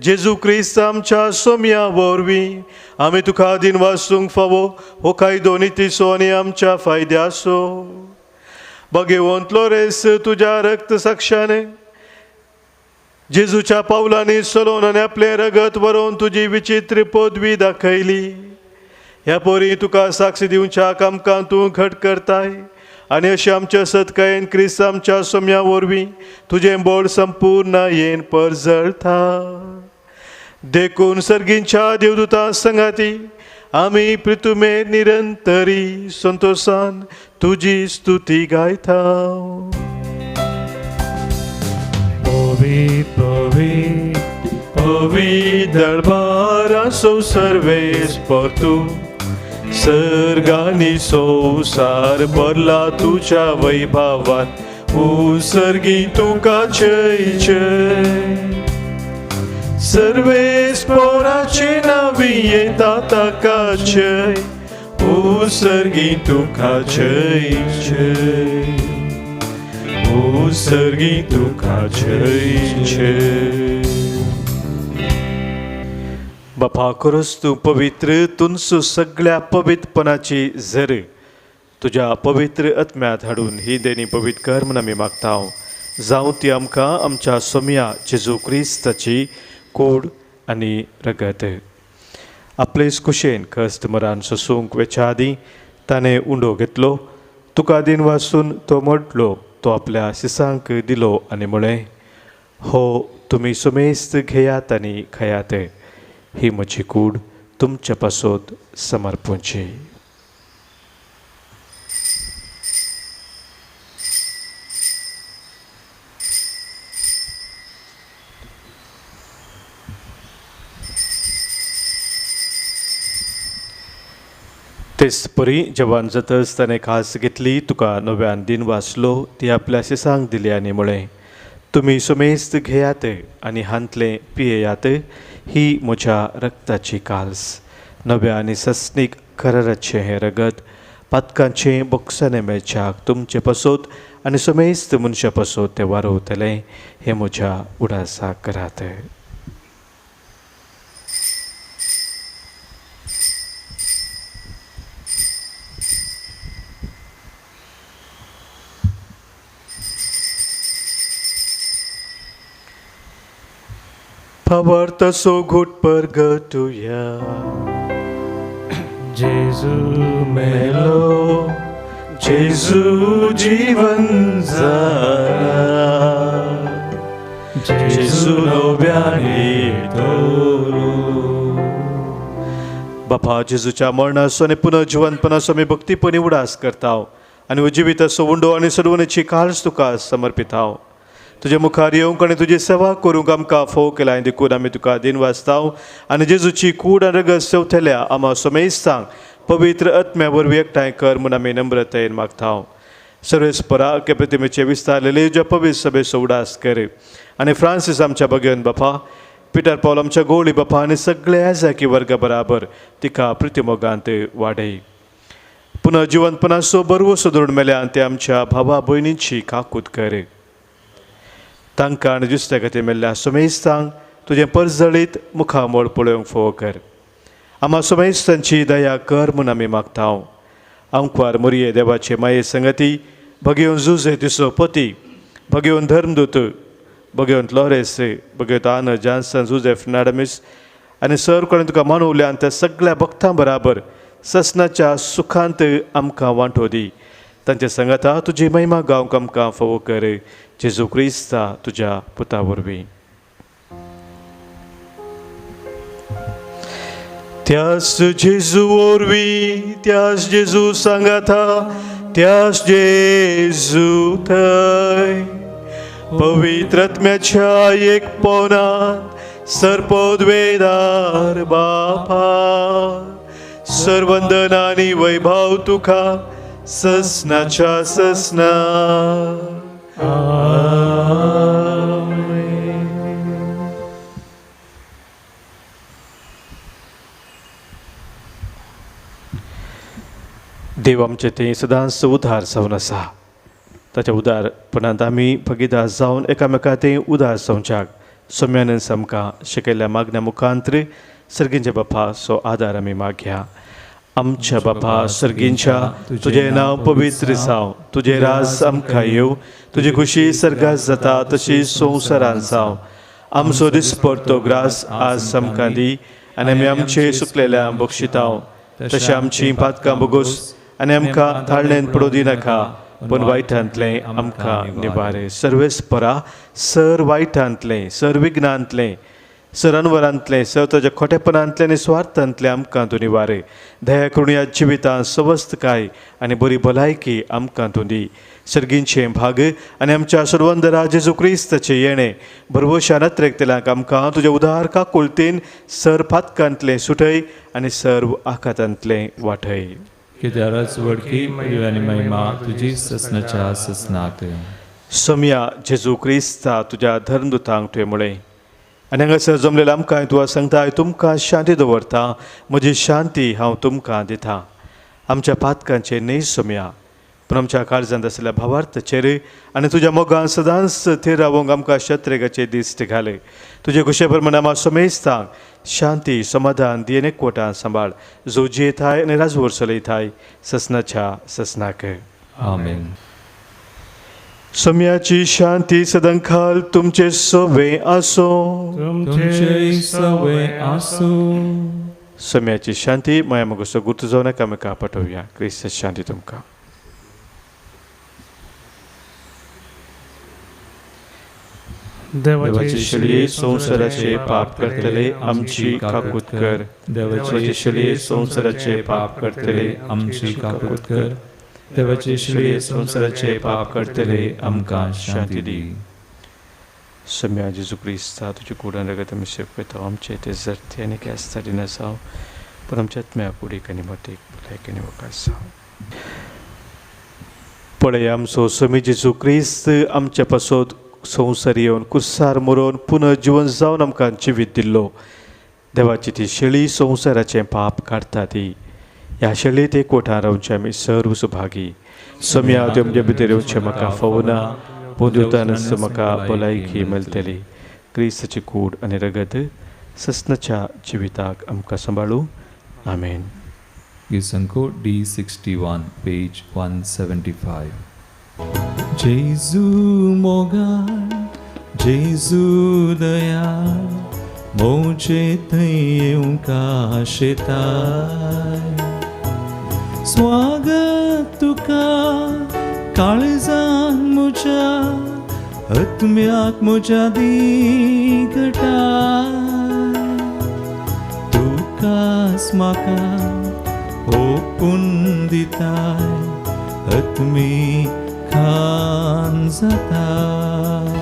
जेजू क्रिस्त आमच्या सोम्या वरवीं आमी तुका दिन वासूंक फावो हो कायदो नितीचो आनी आमच्या फायद्याचो. भगेवंत लोरेस तुज्या रक्त साक्षान जेजूच्या पावलांनी चलोवन आनी आपलें रगत व्हरोवन तुजी विचित्र पदवी दाखयली. ह्या पोरी तुका साक्ष दिवच्याक आमकां तूं घट करताय आनी अशें आमच्या सत्कायेन क्रिस्त आमच्या सोम्या वरवीं तुजें बोड संपूर्ण येन परजळटा. देखून सर्गींच्या देवदूतां संगाती आमी प्रितुमे निरंतरी संतोषान तुजी स्तुती गायता. Povit, povit, povit दरबारा सो सर्वेस पर तू सर्गानी संसार भरला तुझ्या वैभवात उसर्गी तुका जय जय. सर्वेस्पराचे नावी येता ताका जय उसर्गी तुका जय जय. उसर्गी तुका जय जय. बापा, खरोच तूं पवित्र, तुनसू सगळ्या पवित्रपणाची झर तुझ्या पवित्र आत्म्यांत हाडून ही देणी पवित्र कर म्हूण आमी मागता. जावं ती आमकां आमच्या सोम्या जेजू क्रिस्ताची कोड आनी रगत. आपलेच कुशेन कश्ट मरान सोसूंक वेच्या आदीं ताणें उंडो घेतलो. तुका दिन वाचून तो म्हटलो, तो आपल्या शिसांक दिलो आनी म्हळें, हो तुमी सुमेस्त घेयात आनी खायात. ही म्हजी कूड तुमच्या पासत समर्पूंची. तेच परी जवान जातच ताणें खास घेतली. तुका नव्यान दिन वाचलो, ती आपल्या शिसांक दिली आनी म्हळें, तुमी सुमेस्त घेयात आनी हांतलें पियेयात. ही म्हज्या रक्ताची काल्स, नव्या आनी सस्नीक कराराचें हें रगत पातकांचें बोक्साने मेळच्याक तुमचे पासत आनी सुमेस्त मनशा पासत तें वारोवतलें. हें म्हज्या उडासाक करात. भावार्थ तसो घुट परगटुया जेजू मेलो जेजू जीवन जारा जेजू नव्याने बापा जेजूच्या मरणाचो आनी पुनर्जिवंतपणाचो आमी भक्तीपणी उडास करता आनी जिविताचो उंडो आनी सडवणेची काळज तुका समर्पित हांव तुजे मुखार येवंक आनी तुजी सेवा करूंक आमकां फोव केला देखून आमी तुका दिन वाचताव आनी जेजूची कूड आनी रगत सेवथेल्या आमा सोमेस्तांक पवित्र आत्म्या वरवीं एकठांय कर म्हूण आमी नम्रतायेन मागताव सर्वेस्परा के प्रतिमेचे विस्तारलेले ज्या पवित्र सभेचो उडास कर आनी फ्रांसीस आमच्या भगवन बापा पिटर पॉल आमच्या गोळी बापा आनी सगळ्या जाकी वर्गा बराबर तिका प्रतिमोगांत वाडय पुनर्जिवंतपणाचो बरवो सुदृढ मेल्यान ते आमच्या भावा भयणींची काकूत कर तांकां आनी दुसऱ्या खातीर मेल्ल्या सोमेस्तांक तुजें परजळीत मुखामोळ पळोवंक फोव कर आम्हा सोमेस्तांची दया कर म्हूण आमी मागताव आमकार मोरये देवाचे माये संगती भगयोन जुजे तिसो पती भगयोन धर्मदूत भगयोन फ्लोरेस भगयोन आन जॉन्सन जुजेफ नाडमिस आनी सर कोणें तुका मानवल्यान त्या सगळ्या भक्तां बराबर ससनाच्या सुखांत आमकां वांटो दी तांच्या संगता तुजी महिमा गावंक आमकां फोव कर जेजू क्रिस्ता तुज्या पुता वरवीं त्यास जेजू वरवीं त्यास जेजू सांगाता त्यास जेजू थंय पवित्र आत्म्याच्या एक पोनात सर्पोद्वेदार बापा सर्वंदनानी वैभव तुका ससनाच्या ससना देव आमचे ते सदांच उदार जावन आसा ताच्या उदारपणांत आमी भागीदार जावन एकामेका ते उदार जावच्याक सोम्यानंद आमकां शिकयल्ल्या मागण्या मुखांत्र सर्गींच्या बापा सो आदार आमी मागया आमच्या बापा सर्गींच्या तुजें नांव पवित्र जावं तुजें राज आमकां येवं तुजी खुशी सर्गास जाता तशी संवसारांत जावं आमचो दिसपडटो ग्रास आज आमकां दी आनी आमी आमचे सुकलेल्या बक्षितांव तशें आमची पातकां बोगूस आनी आमकां थाळणेन पडूं दिनाका पण वायटांतलें आमकां निवारे सर्वेस्परा सर वायटांतलें सर विघ्नांतलें सर अनवरांतलें सर ताच्या खोटेपणांतलें आनी स्वार्थांतलें आमकां तूं निवारे दया करून ह्या जिवितांत सवस्थकाय आनी बरी भलायकी आमकां तूं दी सर्गींचें भाग आनी आमच्या सर्वंदरा जेजू क्रिस्ताचें येणें भरवशान त्रेकतेल्यांक आमकां तुज्या उदार काकुळतेन सर पातकांतलें सुटय आनी सर्व आकांतांतलें वाटय कित्यारच वडकी आनी महिमा तुजी ससनाच्या ससनाक सोम्या जेजू क्रिस्ता तुज्या धर्मदुतांक तुवें म्हळें आनी हांगासर जमलेल्या आमकां तुका सांगता तुमकां शांती दवरता म्हजी शांती हांव तुमकां दितां आमच्या पातकांचे न्हय सोम्या पूण आमच्या काळजांत आसलेल्या भावार्थाचेर आनी तुज्या मोगान सदांच थीर रावंक आमकां शत्रेगाचे दिश्ट घाल तुजे खुशे प्रमाणे आमकां सोमेस्तांक शांती समाधान दियेन एकवटान सांबाळ जो जियेताय आनी राजवट चलयताय ससनाच्या ससनाक आमेन सोम्याची शांती सदांखाल तुमचे सोवे आसो तुमचे सवे आसो सोम्याची शांती माया मोगसो गुर्त जावन एकामेका पाठोवया क्रिस्ताची शांती तुमकां देवाची शिळये संवसाराचे पाप करतले आमची काकूत कर देवाचे शिळे संवसाराचे पाप करतले आमची काकूत कर देवाचे शिळे संवसाराचे पाप करतले आमकां शांती दी सोम्या जेजू क्रिस्ता तुजी कुडान रगत आमी सेवयता आमचे ते जरते आनी केस्ता दिना जावं पूण आमच्या आत्म्या कुडीक आनी मतीक भलायकी आनी वकास जावं पळय आमचो सोमी जेजू क्रिस्त आमच्या पासत संवसार येवन कुर्सार मरोवन पुनर्जीवन जावन आमकां जिवीत दिल्लो देवाची ती शेळी संवसाराचें पाप काडटा ती ह्या शेळयेंत एकवटान रावचे आमी सर्व सुभागी सोम्या तुमचे भितर येवचें म्हाका फवना पोंदुतानच म्हाका भलायकी मेळटली क्रिस्ताची कूड आनी रगत ससनाच्या जिविताक आमकां सांबाळूं आमेन गिसंको D61 पेज 175 जेजू मोगान जेजू दया मोचे थंय येवंका शेताय स्वागत तुका काळजान म्हज्या आत्म्याक म्हज्या दिगटाय तुकाच म्हाका ओपून दिताय आत्मी खान जाताय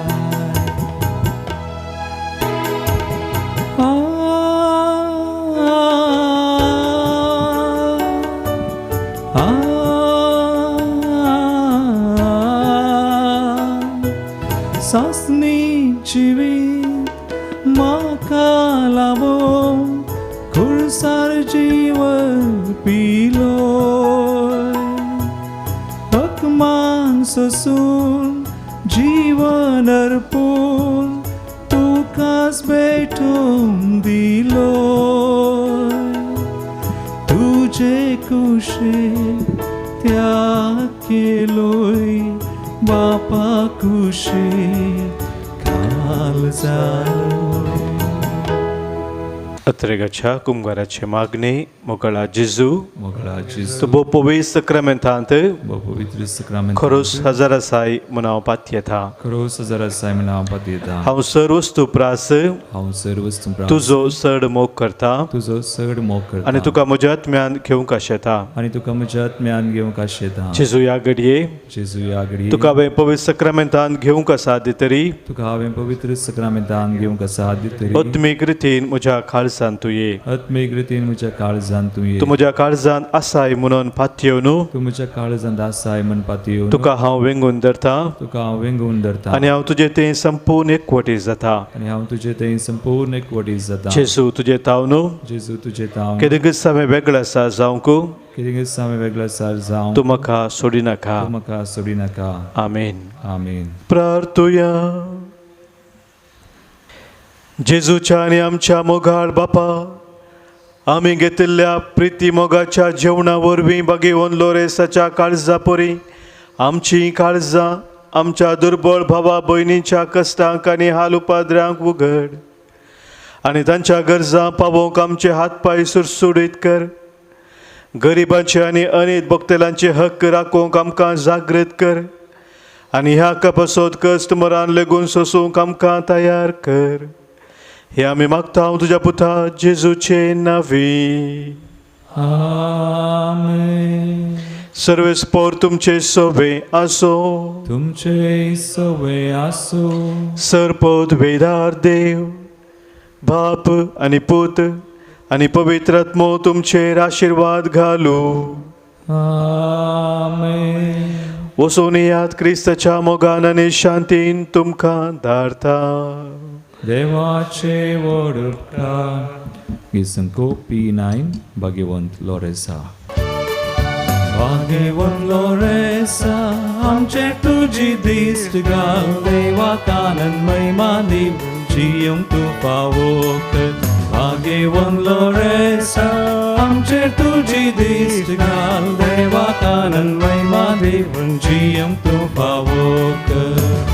सासनी जिवीत म्हाका लावो खुर्सार जीवन पिलो हकमान सोसून जीवन अर्पून तुकाच भेटून दिलो तुझे कुशे त्याग केलोय बापा कुशे काल जालो अत्रेगाच्या कुंभाराचे मागणे मोकळा जेजू मोगळा जिसू तो बो पवित्र सक्रमेंतांत पवित्र सक्रमेंत खरोस हजार आसाय मनाव पात्यथा खरोस हजार आसाय म्हणा पतिता हांव सर वस्तू प्रास हांव सर्व तुजो चड मोग करता तुजो चड मोग करता आनी तुका म्हज्या आत्म्यान घेवंक आशेता आनी तुका म्हज्या आत्म्यान घेवंक आशेता जेजू ह्या घडये जेजू ह्या घडये तुका हांवें पवित्र सक्रमेंतांत घेवंक आसा दितरी तुका हांवें पवित्र सक्रमेंतान घेवंक आसा दितरी आत्मीक रितीन म्हज्या खालसांत तूं ये आत्मीक रितीन म्हज्या काळजान तूं ये तूं म्हज्या काळजांत आसाय म्हणून पातयेवन तूं म्हज्या काळजांत आसाय म्हण पातयेवन तुका हांव वेंगून धरता तुका हांव वेंगून धरता आनी हांव तुजें तें संपूर्ण एकवटी जाता आनी हांव तुजें तें संपूर्ण एकवटीत जाता जेजू तुजें ताव न्हू जेजू तुजें ताव केदगस हांवें वेगळें आसा जावंक कितें हांवें वेगळो आसा जावं तूं म्हाका सोडी नाका तूं म्हाका सोडी नाका आमेन आमीन प्रार्थुया जेजूच्या आनी आमच्या मोगाळ बापा आमी घेतिल्ल्या प्रिती मोगाच्या जेवणा वरवीं बागेवन लोरेसाच्या काळजा परी आमची काळजां आमच्या दुर्बळ भावा भयणींच्या कश्टांक आनी हाल उपाद्र्यांक उगड आनी तांच्या गरजां पावोवंक आमचे हातपाय सुरसुडीत कर गरिबांचे आनी अनेक भक्तेलांचे हक्क राखोवंक आमकां जागृत कर आनी ह्या कपसोद कश्ट मरान लेगून सोसूंक आमकां तयार कर हे आमी मागता हांव तुज्या पुता जेजूचे नांवी आमीन सर्वेस्पोर तुमचे सोबे आसो तुमचे सवय आसो सरपद वेदार देव बाप आनी पूत आनी पवित्र आत्मो तुमचेर आशिर्वाद घालू आमीन वचून याद क्रिस्ताच्या मोगान आनी शांतीन तुमकां धाडटा देवाचे व्हड उपकार गिसन कोपी 9 भाग्यवंत लोरेसा भाग्यवंत लोरेसा आमचे तुजी दिश्ट घाल देवाक आनंद महिमा दिव जियोंक तूं फावो कर भाग्यवंत लोरेसा आमचे तुजी दिश्ट घाल देवाक आनंद महिमा दिव जियोंक तूं फावो कर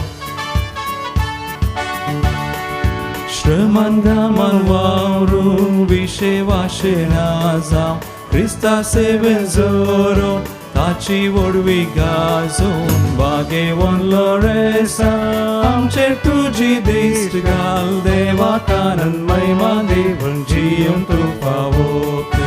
श्रमंदामान वावरून विशे वाशेना जावं क्रिस्ता सेवेन जोरो ताची वडवी गाजोवन बागेवन लोरेसा आमचेर तुजी दिश्ट घाल देवाक आनंद महिमा दिवन जियोंक तूं फावो कर